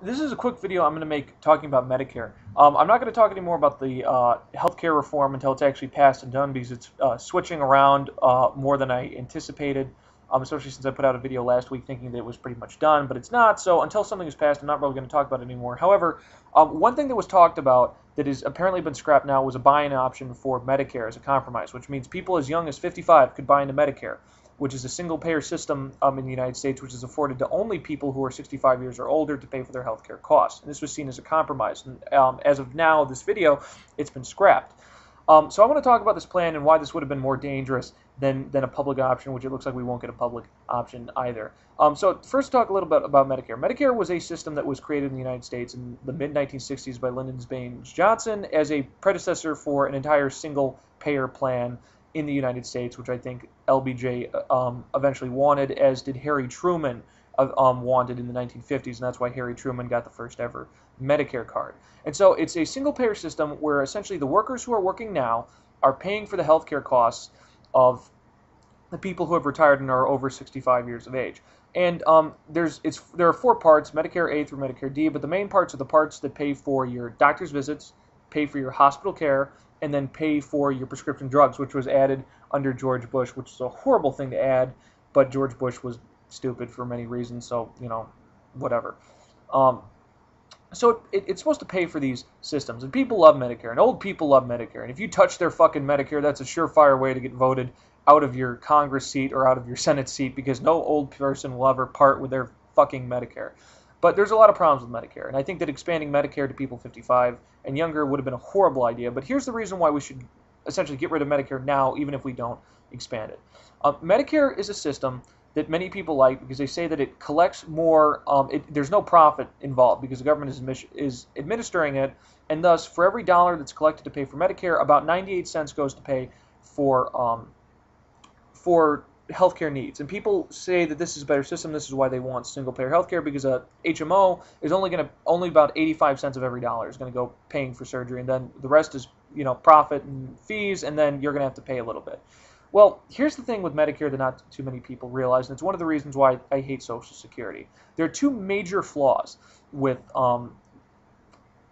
This is a quick video I'm going to make talking about Medicare. I'm not going to talk anymore about the healthcare reform until it's actually passed and done because it's switching around more than I anticipated, especially since I put out a video last week thinking that it was pretty much done, but it's not. So until something is passed, I'm not really going to talk about it anymore. However, one thing that was talked about that has apparently been scrapped now was a buy-in option for Medicare as a compromise, which means people as young as 55 could buy into Medicare, which is a single-payer system in the United States, which is afforded to only people who are 65 years or older to pay for their health care costs. And this was seen as a compromise. And as of now, this video, it's been scrapped. So I want to talk about this plan and why this would have been more dangerous than a public option, which it looks like we won't get a public option either. So first talk a little bit about Medicare. Medicare was a system that was created in the United States in the mid-1960s by Lyndon Baines Johnson as a predecessor for an entire single-payer plan in the United States, which I think LBJ eventually wanted, as did Harry Truman wanted in the 1950s, and that's why Harry Truman got the first ever Medicare card. And so it's a single-payer system where essentially the workers who are working now are paying for the health care costs of the people who have retired and are over 65 years of age. And there are four parts, Medicare A through Medicare D, but the main parts are the parts that pay for your doctor's visits, pay for your hospital care, and then pay for your prescription drugs, which was added under George Bush, which is a horrible thing to add, but George Bush was stupid for many reasons, so, you know, whatever. So it's supposed to pay for these systems, and people love Medicare, and old people love Medicare, and if you touch their fucking Medicare, that's a surefire way to get voted out of your Congress seat or out of your Senate seat, because no old person will ever part with their fucking Medicare. But there's a lot of problems with Medicare, and I think that expanding Medicare to people 55 and younger would have been a horrible idea, but here's the reason why we should essentially get rid of Medicare now, even if we don't expand it. Medicare is a system that many people like because they say that it collects more, there's no profit involved because the government is administering it, and thus for every dollar that's collected to pay for Medicare, about 98 cents goes to pay for healthcare needs. And people say that this is a better system. This is why they want single-payer healthcare, because a HMO is only about 85 cents of every dollar is going to go paying for surgery, and then the rest is, you know, profit and fees, and then you're going to have to pay a little bit. Well, here's the thing with Medicare that not too many people realize, and it's one of the reasons why I hate Social Security. There are two major flaws with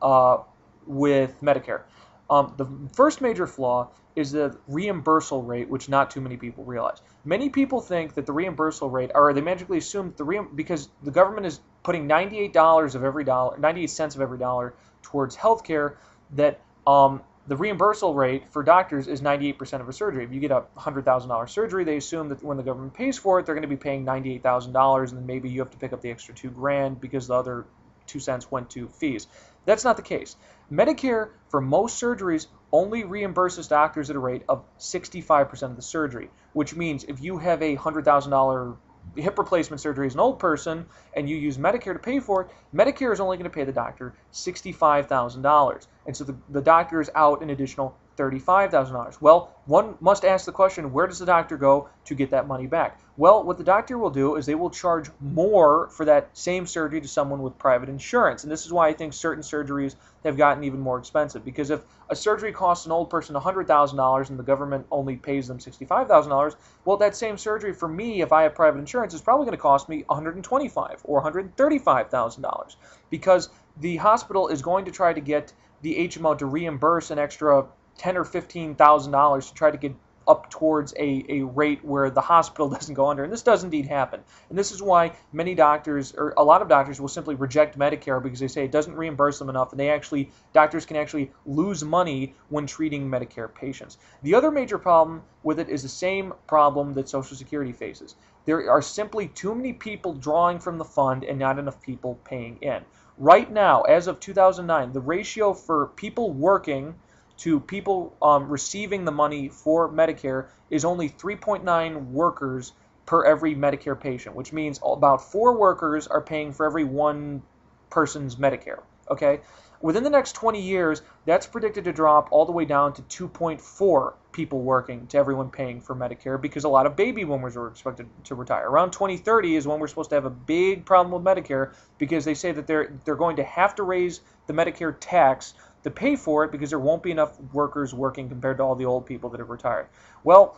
Medicare. The first major flaw is the reimbursal rate, which not too many people realize. Many people think that the reimbursal rate, or they magically assume that because the government is putting 98 cents of every dollar towards healthcare, that the reimbursal rate for doctors is 98% of a surgery. If you get a $100,000 surgery, they assume that when the government pays for it, they're going to be paying $98,000, and then maybe you have to pick up the extra $2,000 because the other 2 cents went to fees. That's not the case. Medicare, for most surgeries, only reimburses doctors at a rate of 65% of the surgery, which means if you have a $100,000 hip replacement surgery as an old person and you use Medicare to pay for it, Medicare is only going to pay the doctor $65,000. And so the doctor is out an additional $35,000. Well, one must ask the question, where does the doctor go to get that money back? Well, what the doctor will do is they will charge more for that same surgery to someone with private insurance. And this is why I think certain surgeries have gotten even more expensive. Because if a surgery costs an old person $100,000 and the government only pays them $65,000, well, that same surgery for me, if I have private insurance, is probably going to cost me $125,000 or $135,000. Because the hospital is going to try to get the HMO to reimburse an extra $10,000 or $15,000 to try to get up towards a rate where the hospital doesn't go under. And this does indeed happen. And this is why many doctors, or a lot of doctors, will simply reject Medicare because they say it doesn't reimburse them enough, and doctors can actually lose money when treating Medicare patients. The other major problem with it is the same problem that Social Security faces. There are simply too many people drawing from the fund and not enough people paying in. Right now, as of 2009, the ratio for people working to people receiving the money for Medicare is only 3.9 workers per every Medicare patient, which means about 4 workers are paying for every one person's Medicare. Okay? Within the next 20 years, that's predicted to drop all the way down to 2.4 people working to everyone paying for Medicare, because a lot of baby boomers are expected to retire. Around 2030 is when we're supposed to have a big problem with Medicare, because they say that they're going to have to raise the Medicare tax to pay for it because there won't be enough workers working compared to all the old people that have retired. Well,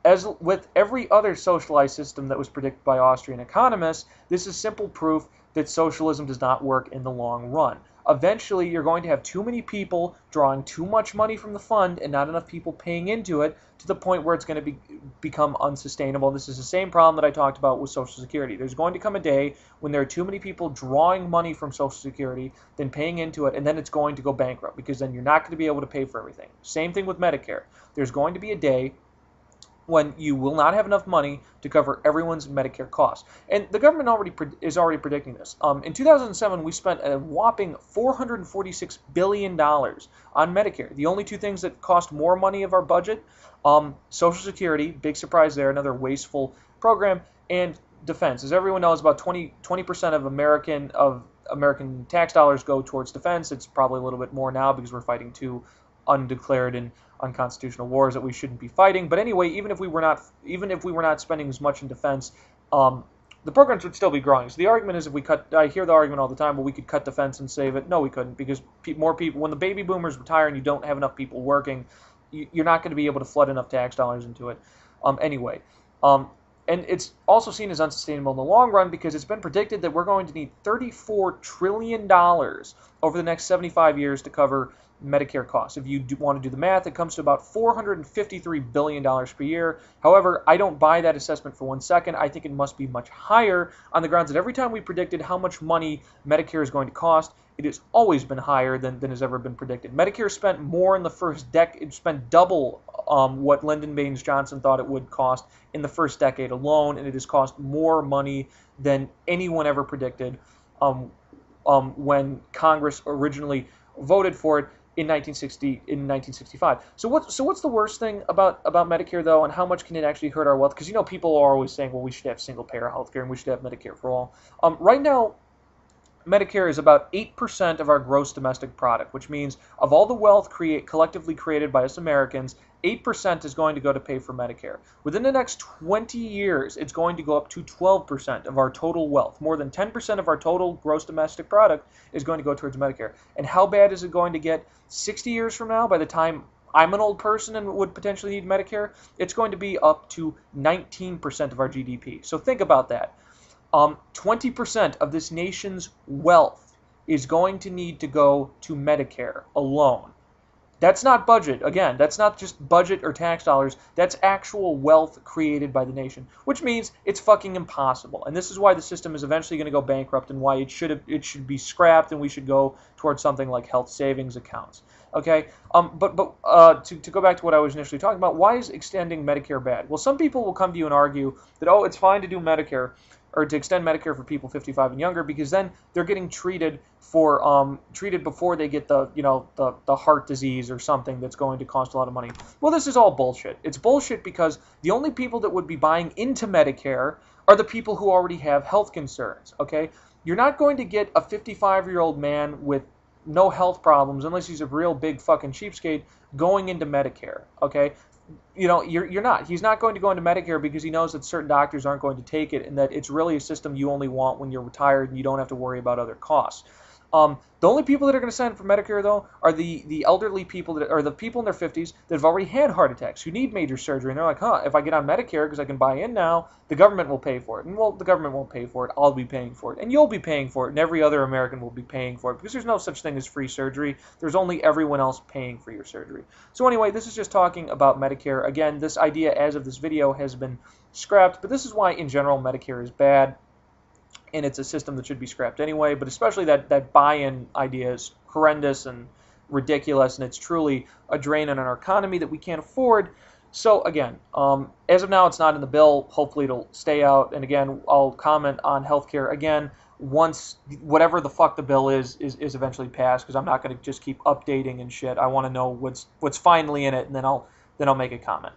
As with every other socialized system that was predicted by Austrian economists, this is simple proof that socialism does not work in the long run. Eventually, you're going to have too many people drawing too much money from the fund and not enough people paying into it to the point where it's going to become unsustainable. This is the same problem that I talked about with Social Security. There's going to come a day when there are too many people drawing money from Social Security than paying into it, and then it's going to go bankrupt because then you're not going to be able to pay for everything. Same thing with Medicare. There's going to be a day when you will not have enough money to cover everyone's Medicare costs. And the government is already predicting this. In 2007, we spent a whopping $446 billion on Medicare. The only two things that cost more money of our budget, Social Security, big surprise there, another wasteful program, and defense. As everyone knows, about 20% of American tax dollars go towards defense. It's probably a little bit more now because we're fighting two undeclared and unconstitutional wars that we shouldn't be fighting. But anyway, even if we were not spending as much in defense, the programs would still be growing. So the argument is, I hear the argument all the time, well, we could cut defense and save it. No, we couldn't, because more people, when the baby boomers retire and you don't have enough people working, you're not going to be able to flood enough tax dollars into it. Anyway, and it's also seen as unsustainable in the long run because it's been predicted that we're going to need $34 trillion over the next 75 years to cover Medicare costs. If you want to do the math, it comes to about $453 billion per year. However, I don't buy that assessment for 1 second. I think it must be much higher on the grounds that every time we predicted how much money Medicare is going to cost, it has always been higher than has ever been predicted. Medicare spent more in the first decade, it spent double what Lyndon Baines Johnson thought it would cost in the first decade alone, and it has cost more money than anyone ever predicted when Congress originally voted for it in 1965. So what's the worst thing about Medicare, though, and how much can it actually hurt our wealth? Because, people are always saying, well, we should have single-payer health care and we should have Medicare for all. Right now, Medicare is about 8% of our gross domestic product, which means of all the wealth collectively created by us Americans, 8% is going to go to pay for Medicare. Within the next 20 years, it's going to go up to 12% of our total wealth. More than 10% of our total gross domestic product is going to go towards Medicare. And how bad is it going to get 60 years from now, by the time I'm an old person and would potentially need Medicare? It's going to be up to 19% of our GDP. So think about that. 20% of this nation's wealth is going to need to go to Medicare alone. That's not budget. Again, that's not just budget or tax dollars. That's actual wealth created by the nation, which means it's fucking impossible. And this is why the system is eventually going to go bankrupt and why it should be scrapped and we should go towards something like health savings accounts. Okay, to go back to what I was initially talking about, why is extending Medicare bad? Well, some people will come to you and argue that, oh, it's fine to do Medicare, or to extend Medicare for people 55 and younger, because then they're getting treated before they get the heart disease or something that's going to cost a lot of money. Well, this is all bullshit. It's bullshit because the only people that would be buying into Medicare are the people who already have health concerns. Okay, you're not going to get a 55-year-old man with no health problems unless he's a real big fucking cheapskate going into Medicare. Okay. You're not. He's not going to go into Medicare because he knows that certain doctors aren't going to take it and that it's really a system you only want when you're retired and you don't have to worry about other costs. The only people that are going to sign up for Medicare, though, are the elderly people or the people in their 50s that have already had heart attacks, who need major surgery. And they're like, if I get on Medicare because I can buy in now, the government will pay for it. And, well, the government won't pay for it. I'll be paying for it. And you'll be paying for it. And every other American will be paying for it because there's no such thing as free surgery. There's only everyone else paying for your surgery. So anyway, this is just talking about Medicare. Again, this idea as of this video has been scrapped. But this is why, in general, Medicare is bad. And it's a system that should be scrapped anyway, but especially that buy-in idea is horrendous and ridiculous, and it's truly a drain on our economy that we can't afford. So again, as of now, it's not in the bill. Hopefully it'll stay out, and again, I'll comment on healthcare again once whatever the fuck the bill is eventually passed, because I'm not going to just keep updating and shit. I want to know what's finally in it, and then I'll make a comment.